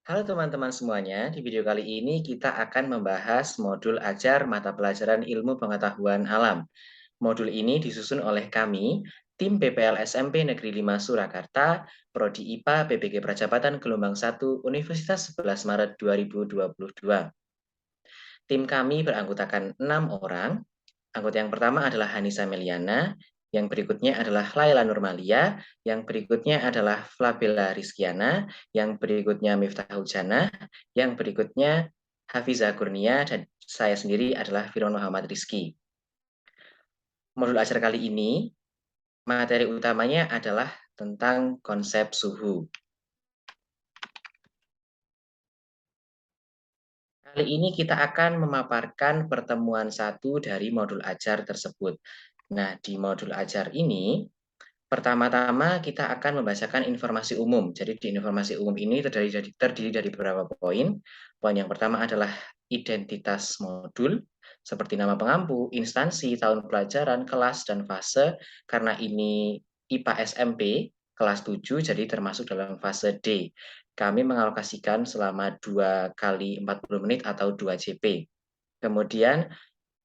Halo teman-teman semuanya, di video kali ini kita akan membahas modul ajar mata pelajaran ilmu pengetahuan alam. Modul ini disusun oleh kami, tim PPL SMP Negeri 5 Surakarta, Prodi IPA PPG Prajabatan Gelombang 1 Universitas 11 Maret 2022. Tim kami beranggotakan 6 orang. Anggota yang pertama adalah Hanisa Meliana, yang berikutnya adalah Laila Nurmalia, yang berikutnya adalah Flabella Rizkiana, yang berikutnya Miftahul Jannah, yang berikutnya Hafiza Kurnia, dan saya sendiri adalah Firman Muhammad Rizki. Modul ajar kali ini, materi utamanya adalah tentang konsep suhu. Kali ini kita akan memaparkan pertemuan satu dari modul ajar tersebut. Nah, di modul ajar ini, pertama-tama kita akan membacakan informasi umum. Jadi di informasi umum ini terdiri dari beberapa poin. Poin yang pertama adalah identitas modul, seperti nama pengampu, instansi, tahun pelajaran, kelas, dan fase. Karena ini IPA SMP kelas 7, jadi termasuk dalam fase D. Kami mengalokasikan selama 2 kali 40 menit atau 2 JP. Kemudian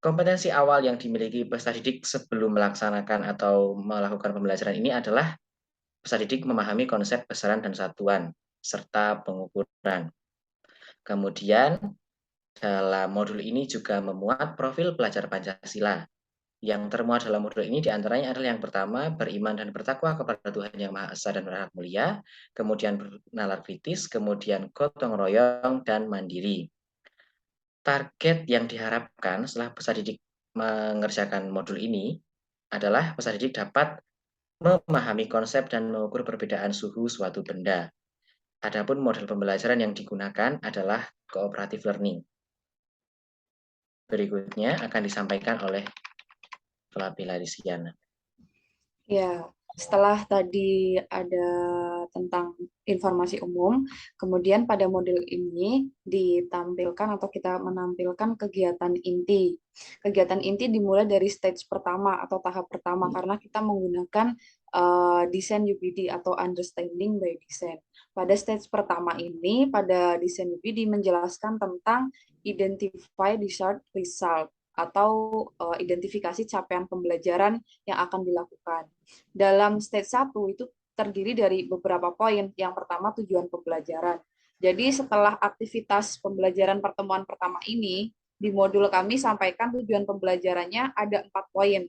kompetensi awal yang dimiliki peserta didik sebelum melaksanakan atau melakukan pembelajaran ini adalah peserta didik memahami konsep besaran dan satuan, serta pengukuran. Kemudian, dalam modul ini juga memuat profil pelajar Pancasila. Yang termuat dalam modul ini diantaranya adalah yang pertama, beriman dan bertakwa kepada Tuhan Yang Maha Esa dan Maha Mulia, kemudian bernalar kritis, kemudian gotong royong, dan mandiri. Target yang diharapkan setelah peserta didik mengerjakan modul ini adalah peserta didik dapat memahami konsep dan mengukur perbedaan suhu suatu benda. Adapun model pembelajaran yang digunakan adalah cooperative learning. Berikutnya akan disampaikan oleh Flabella Rizkiana. Ya, setelah tadi ada tentang informasi umum, kemudian pada modul ini ditampilkan atau kita menampilkan kegiatan inti. Kegiatan inti dimulai dari stage pertama atau tahap pertama karena kita menggunakan desain UPD atau understanding by design. Pada stage pertama ini, pada desain UPD menjelaskan tentang identify desired result atau identifikasi capaian pembelajaran yang akan dilakukan. Dalam stage 1 itu terdiri dari beberapa poin. Yang pertama tujuan pembelajaran. Jadi setelah aktivitas pembelajaran pertemuan pertama ini, di modul kami sampaikan tujuan pembelajarannya ada 4 poin.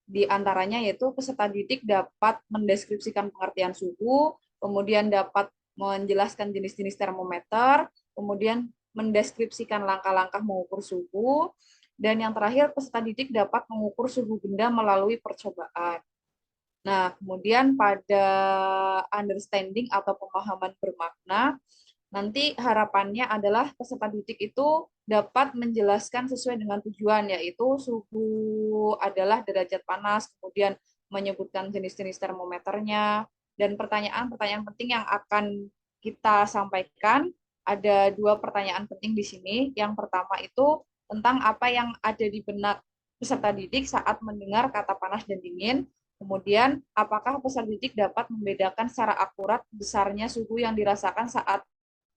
Di antaranya yaitu peserta didik dapat mendeskripsikan pengertian suhu, kemudian dapat menjelaskan jenis-jenis termometer, kemudian mendeskripsikan langkah-langkah mengukur suhu, dan yang terakhir peserta didik dapat mengukur suhu benda melalui percobaan. Nah, kemudian pada understanding atau pemahaman bermakna, nanti harapannya adalah peserta didik itu dapat menjelaskan sesuai dengan tujuan, yaitu suhu adalah derajat panas, kemudian menyebutkan jenis-jenis termometernya, dan pertanyaan-pertanyaan penting yang akan kita sampaikan, ada 2 pertanyaan penting di sini. Yang pertama itu tentang apa yang ada di benak peserta didik saat mendengar kata panas dan dingin. Kemudian, apakah peserta didik dapat membedakan secara akurat besarnya suhu yang dirasakan saat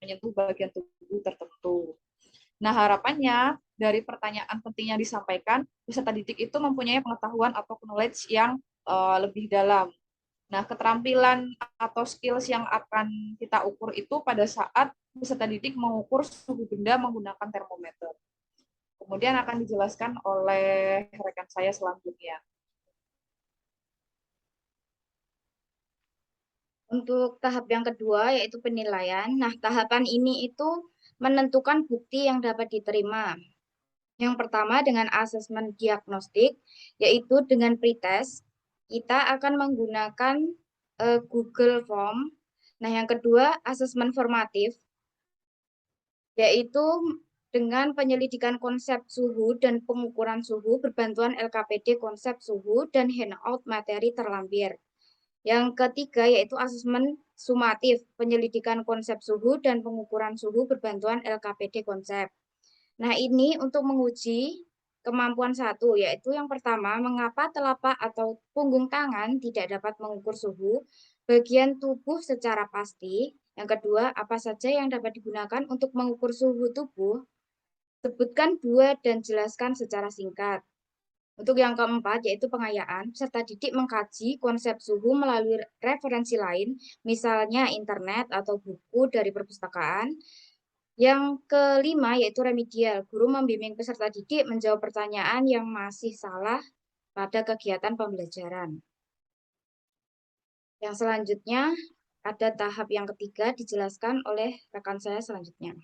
menyentuh bagian tubuh tertentu. Nah, harapannya dari pertanyaan penting yang disampaikan, peserta didik itu mempunyai pengetahuan atau knowledge yang lebih dalam. Nah, keterampilan atau skills yang akan kita ukur itu pada saat peserta didik mengukur suhu benda menggunakan termometer. Kemudian akan dijelaskan oleh rekan saya selanjutnya. Untuk tahap yang kedua yaitu penilaian. Nah, tahapan ini itu menentukan bukti yang dapat diterima. Yang pertama dengan asesmen diagnostik, yaitu dengan pretest, kita akan menggunakan Google Form. Nah, yang kedua asesmen formatif, yaitu dengan penyelidikan konsep suhu dan pengukuran suhu berbantuan LKPD konsep suhu dan handout materi terlampir. Yang ketiga yaitu asesmen sumatif, penyelidikan konsep suhu dan pengukuran suhu berbantuan LKPD konsep. Nah, ini untuk menguji kemampuan satu, yaitu yang pertama, mengapa telapak atau punggung tangan tidak dapat mengukur suhu. bagian tubuh secara pasti. Yang kedua, apa saja yang dapat digunakan untuk mengukur suhu tubuh? Sebutkan 2 dan jelaskan secara singkat. Untuk yang keempat, yaitu pengayaan, peserta didik mengkaji konsep suhu melalui referensi lain, misalnya internet atau buku dari perpustakaan. Yang kelima, yaitu remedial. Guru membimbing peserta didik menjawab pertanyaan yang masih salah pada kegiatan pembelajaran. Yang selanjutnya, ada tahap yang ketiga dijelaskan oleh rekan saya selanjutnya.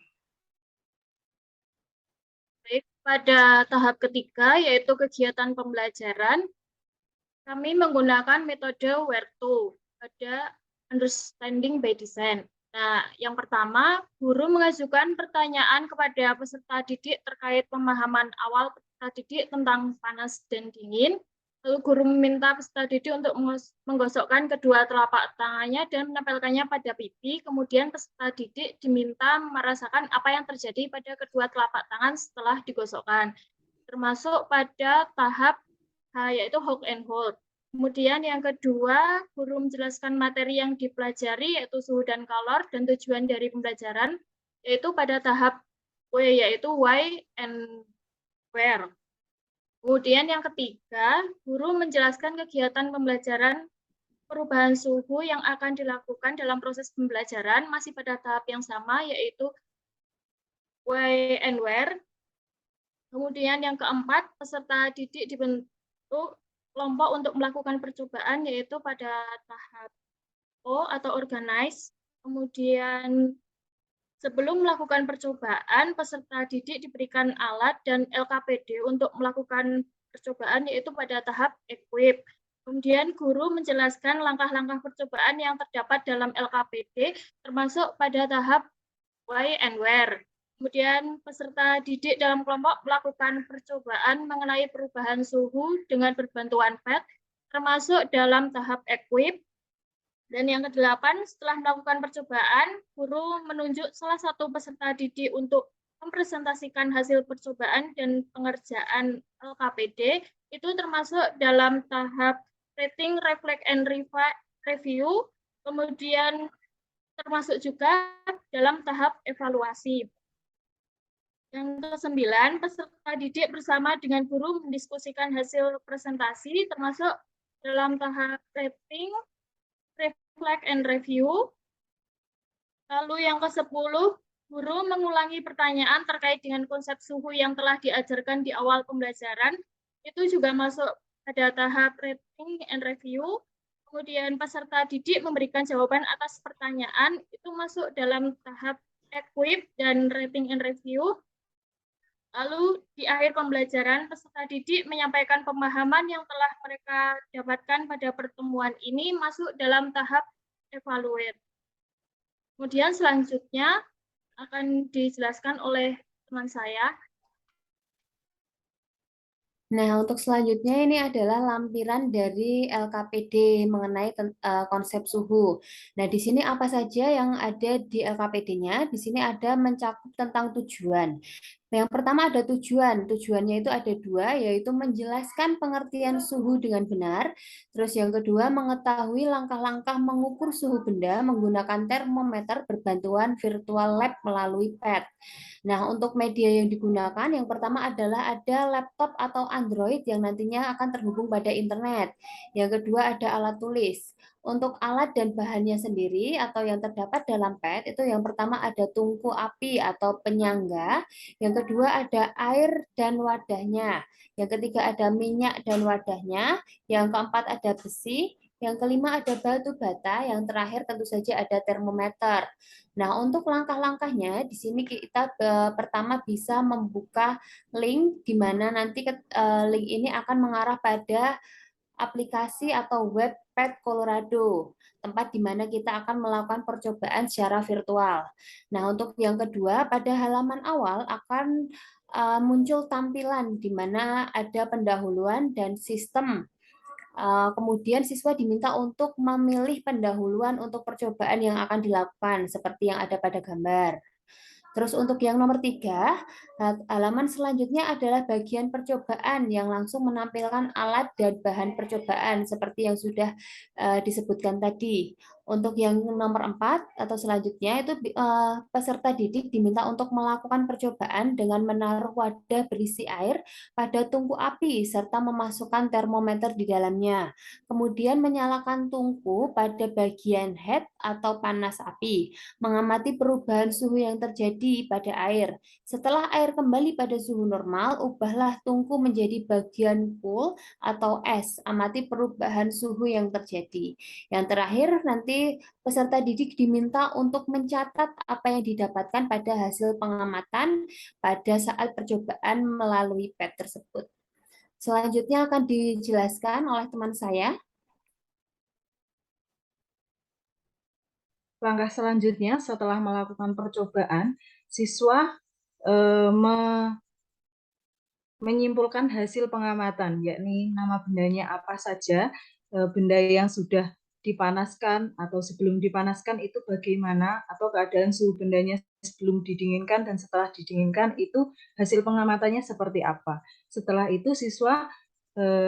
Baik, pada tahap ketiga, yaitu kegiatan pembelajaran, kami menggunakan metode where to pada understanding by design. Nah, yang pertama, guru mengajukan pertanyaan kepada peserta didik terkait pemahaman awal peserta didik tentang panas dan dingin. Lalu guru meminta peserta didik untuk menggosokkan kedua telapak tangannya dan menempelkannya pada pipi. Kemudian peserta didik diminta merasakan apa yang terjadi pada kedua telapak tangan setelah digosokkan, termasuk pada tahap yaitu hawk and hold. Kemudian yang kedua, guru menjelaskan materi yang dipelajari, yaitu suhu dan kalor, dan tujuan dari pembelajaran, yaitu pada tahap W, yaitu why and where. Kemudian yang ketiga, guru menjelaskan kegiatan pembelajaran perubahan suhu yang akan dilakukan dalam proses pembelajaran, masih pada tahap yang sama, yaitu why and where. Kemudian yang keempat, peserta didik dibentuk kelompok untuk melakukan percobaan, yaitu pada tahap O atau organize. Kemudian sebelum melakukan percobaan, peserta didik diberikan alat dan LKPD untuk melakukan percobaan, yaitu pada tahap equip. Kemudian guru menjelaskan langkah-langkah percobaan yang terdapat dalam LKPD, termasuk pada tahap why and where. Kemudian peserta didik dalam kelompok melakukan percobaan mengenai perubahan suhu dengan berbantuan pad, termasuk dalam tahap equip. Dan yang kedelapan, setelah melakukan percobaan, guru menunjuk salah satu peserta didik untuk mempresentasikan hasil percobaan dan pengerjaan LKPD, itu termasuk dalam tahap rating, reflect, and review, kemudian termasuk juga dalam tahap evaluasi. Yang ke-9, peserta didik bersama dengan guru mendiskusikan hasil presentasi, termasuk dalam tahap rating, reflect, and review. Lalu yang ke-10, guru mengulangi pertanyaan terkait dengan konsep suhu yang telah diajarkan di awal pembelajaran. Itu juga masuk pada tahap rating and review. Kemudian peserta didik memberikan jawaban atas pertanyaan, itu masuk dalam tahap equip dan rating and review. Lalu di akhir pembelajaran, peserta didik menyampaikan pemahaman yang telah mereka dapatkan pada pertemuan ini masuk dalam tahap evaluate. Kemudian selanjutnya akan dijelaskan oleh teman saya. Nah, untuk selanjutnya ini adalah lampiran dari LKPD mengenai konsep suhu. Nah, di sini apa saja yang ada di LKPD-nya? Di sini ada mencakup tentang tujuan. Yang pertama ada tujuan. Tujuannya itu ada dua, yaitu menjelaskan pengertian suhu dengan benar. Terus yang kedua, mengetahui langkah-langkah mengukur suhu benda menggunakan termometer berbantuan virtual lab melalui pad. Nah, untuk media yang digunakan, yang pertama adalah ada laptop atau Android yang nantinya akan terhubung pada internet. Yang kedua ada alat tulis. Untuk alat dan bahannya sendiri atau yang terdapat dalam pad, itu yang pertama ada tungku api atau penyangga. Yang kedua ada air dan wadahnya. Yang ketiga ada minyak dan wadahnya. Yang keempat ada besi. Yang kelima ada batu bata. Yang terakhir tentu saja ada termometer. Nah, untuk langkah-langkahnya, di sini kita pertama bisa membuka link, di mana nanti link ini akan mengarah pada aplikasi atau web Pad Colorado, tempat di mana kita akan melakukan percobaan secara virtual. Nah, untuk yang kedua, pada halaman awal akan muncul tampilan di mana ada pendahuluan dan sistem. Kemudian siswa diminta untuk memilih pendahuluan untuk percobaan yang akan dilakukan, seperti yang ada pada gambar. Terus untuk yang nomor 3, halaman selanjutnya adalah bagian percobaan yang langsung menampilkan alat dan bahan percobaan seperti yang sudah disebutkan tadi. Untuk yang nomor 4 atau selanjutnya itu peserta didik diminta untuk melakukan percobaan dengan menaruh wadah berisi air pada tungku api serta memasukkan termometer di dalamnya. Kemudian menyalakan tungku pada bagian head atau panas api, mengamati perubahan suhu yang terjadi pada air. Setelah air kembali pada suhu normal, ubahlah tungku menjadi bagian cool atau es. Amati perubahan suhu yang terjadi. Yang terakhir, nanti peserta didik diminta untuk mencatat apa yang didapatkan pada hasil pengamatan pada saat percobaan melalui PET tersebut. Selanjutnya akan dijelaskan oleh teman saya. Langkah selanjutnya setelah melakukan percobaan, siswa menyimpulkan hasil pengamatan, yakni nama bendanya apa saja, benda yang sudah dipanaskan atau sebelum dipanaskan itu bagaimana, atau keadaan suhu bendanya sebelum didinginkan dan setelah didinginkan itu hasil pengamatannya seperti apa. Setelah itu siswa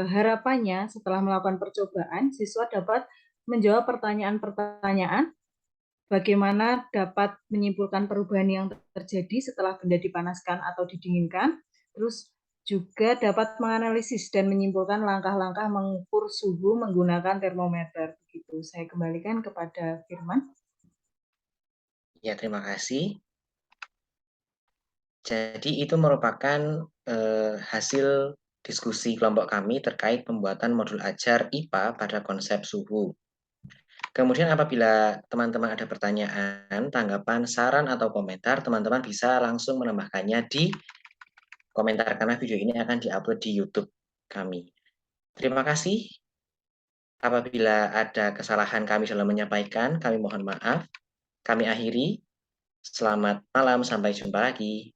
harapannya setelah melakukan percobaan, siswa dapat menjawab pertanyaan-pertanyaan bagaimana dapat menyimpulkan perubahan yang terjadi setelah benda dipanaskan atau didinginkan, terus juga dapat menganalisis dan menyimpulkan langkah-langkah mengukur suhu menggunakan termometer. Begitu. Saya kembalikan kepada Firman. Ya, terima kasih. Jadi itu merupakan hasil diskusi kelompok kami terkait pembuatan modul ajar IPA pada konsep suhu. Kemudian apabila teman-teman ada pertanyaan, tanggapan, saran, atau komentar, teman-teman bisa langsung menambahkannya di komentar karena video ini akan diupload di YouTube kami. Terima kasih. Apabila ada kesalahan kami dalam menyampaikan, kami mohon maaf. Kami akhiri. Selamat malam, sampai jumpa lagi.